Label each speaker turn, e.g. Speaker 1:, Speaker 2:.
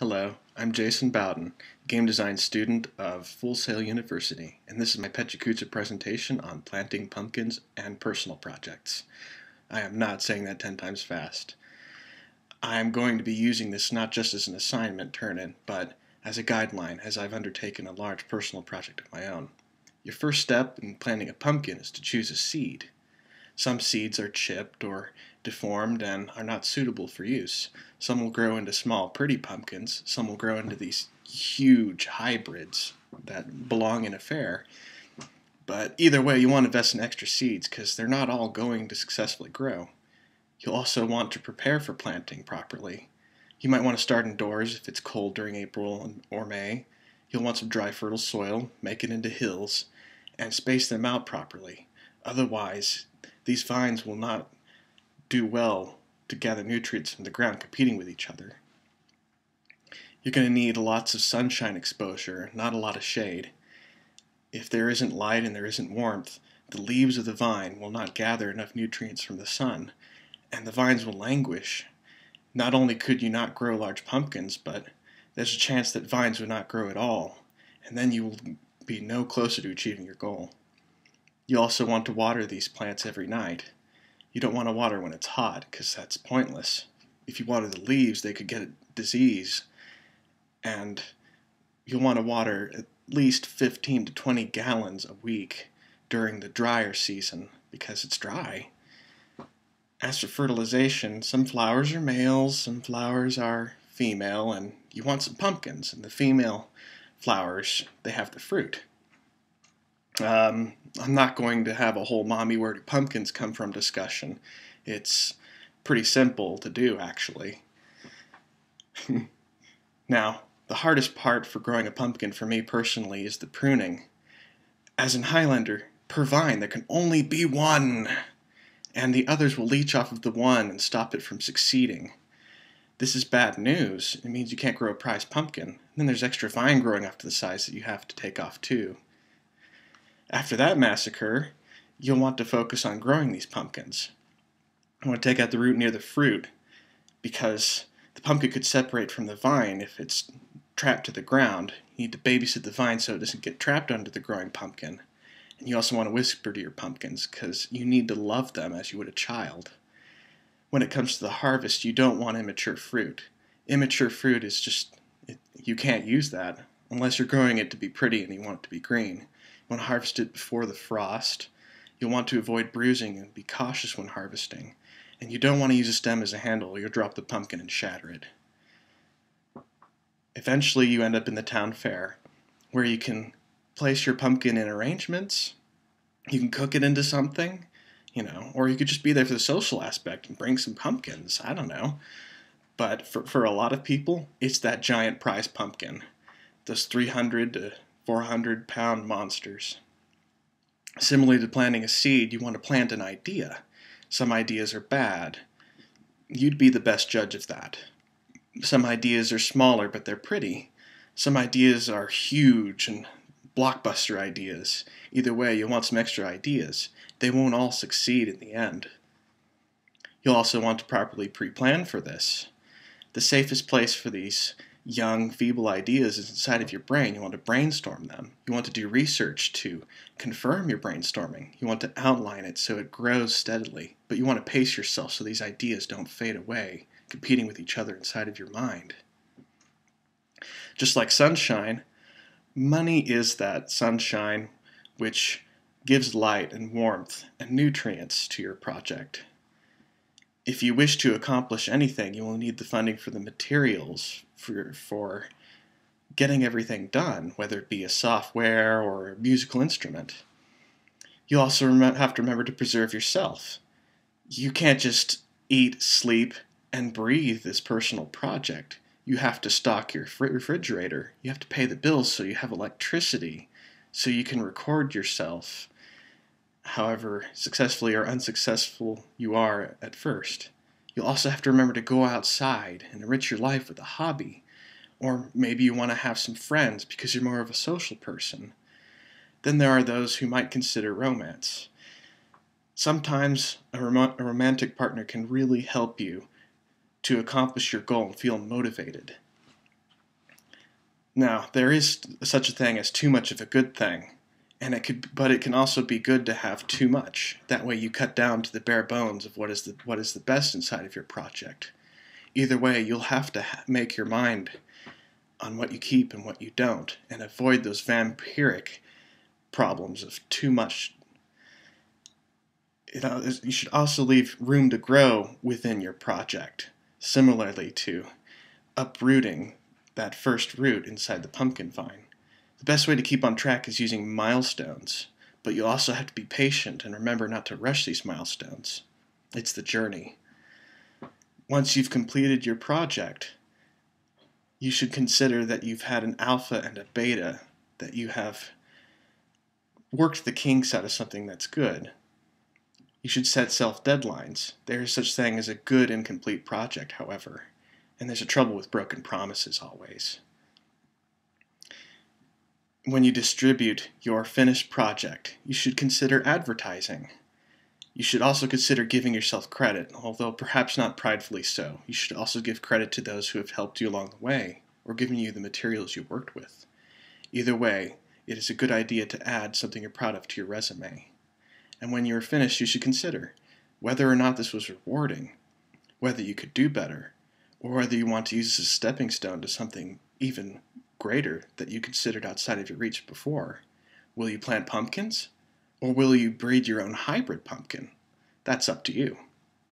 Speaker 1: Hello, I'm Jason Bowden, game design student of Full Sail University, and this is my Pecha Kucha presentation on planting pumpkins and personal projects. I am not saying that 10 times fast. I'm going to be using this not just as an assignment turn-in, but as a guideline as I've undertaken a large personal project of my own. Your first step in planting a pumpkin is to choose a seed. Some seeds are chipped or deformed and are not suitable for use. Some will grow into small, pretty pumpkins. Some will grow into these huge hybrids that belong in a fair. But either way, you want to invest in extra seeds because they're not all going to successfully grow. You'll also want to prepare for planting properly. You might want to start indoors if it's cold during April or May. You'll want some dry, fertile soil, make it into hills, and space them out properly. Otherwise, these vines will not do well to gather nutrients from the ground competing with each other. You're going to need lots of sunshine exposure, not a lot of shade. If there isn't light and there isn't warmth, the leaves of the vine will not gather enough nutrients from the sun, and the vines will languish. Not only could you not grow large pumpkins, but there's a chance that vines would not grow at all, and then you will be no closer to achieving your goal. You also want to water these plants every night. You don't want to water when it's hot, because that's pointless. If you water the leaves, they could get a disease. And you'll want to water at least 15 to 20 gallons a week during the drier season, because it's dry. As for fertilization, some flowers are males, some flowers are female, and you want some pumpkins. And the female flowers, they have the fruit. I'm not going to have a whole "mommy, where do pumpkins come from" discussion. It's pretty simple to do, actually. Now, the hardest part for growing a pumpkin for me personally is the pruning. As in Highlander, per vine there can only be one, and the others will leech off of the one and stop it from succeeding. This is bad news. It means you can't grow a prize pumpkin. And then there's extra vine growing up to the size that you have to take off too. After that massacre, you'll want to focus on growing these pumpkins. You want to take out the root near the fruit, because the pumpkin could separate from the vine if it's trapped to the ground. You need to babysit the vine so it doesn't get trapped under the growing pumpkin. And you also want to whisper to your pumpkins, because you need to love them as you would a child. When it comes to the harvest, you don't want immature fruit. Immature fruit is just, you can't use that unless you're growing it to be pretty and you want it to be green. You want to harvest it before the frost. You'll want to avoid bruising and be cautious when harvesting. And you don't want to use a stem as a handle, or you'll drop the pumpkin and shatter it. Eventually you end up in the town fair, where you can place your pumpkin in arrangements. You can cook it into something, or you could just be there for the social aspect and bring some pumpkins. I don't know. But for a lot of people, it's that giant prize pumpkin. Those 300 to 400-pound monsters. Similarly to planting a seed, you want to plant an idea. Some ideas are bad. You'd be the best judge of that. Some ideas are smaller, but they're pretty. Some ideas are huge and blockbuster ideas. Either way, you'll want some extra ideas. They won't all succeed in the end. You'll also want to properly pre-plan for this. The safest place for these young, feeble ideas is inside of your brain. You want to brainstorm them. You want to do research to confirm your brainstorming. You want to outline it so it grows steadily. But you want to pace yourself so these ideas don't fade away, competing with each other inside of your mind. Just like sunshine, money is that sunshine which gives light and warmth and nutrients to your project. If you wish to accomplish anything, you will need the funding for the materials for getting everything done, whether it be a software or a musical instrument. You also have to remember to preserve yourself. You can't just eat, sleep, and breathe this personal project. You have to stock your refrigerator. You have to pay the bills so you have electricity, so you can record yourself, however successfully or unsuccessful you are at first. You'll also have to remember to go outside and enrich your life with a hobby. Or maybe you want to have some friends because you're more of a social person. Then there are those who might consider romance. Sometimes a romantic partner can really help you to accomplish your goal and feel motivated. Now, there is such a thing as too much of a good thing, but it can also be good to have too much. That way you cut down to the bare bones of what is the best inside of your project. Either way, you'll have to make your mind on what you keep and what you don't, and avoid those vampiric problems of too much. You should also leave room to grow within your project, similarly to uprooting that first root inside the pumpkin vine. The best way to keep on track is using milestones, but you also have to be patient and remember not to rush these milestones. It's the journey. Once you've completed your project, you should consider that you've had an alpha and a beta, that you have worked the kinks out of something that's good. You should set self-deadlines. There is such thing as a good and complete project, however, and there's a trouble with broken promises always. When you distribute your finished project, you should consider advertising. You should also consider giving yourself credit, although perhaps not pridefully so. You should also give credit to those who have helped you along the way, or given you the materials you worked with. Either way, it is a good idea to add something you're proud of to your resume. And when you are finished, you should consider whether or not this was rewarding, whether you could do better, or whether you want to use this as a stepping stone to something even greater that you considered outside of your reach before. Will you plant pumpkins? Or will you breed your own hybrid pumpkin? That's up to you.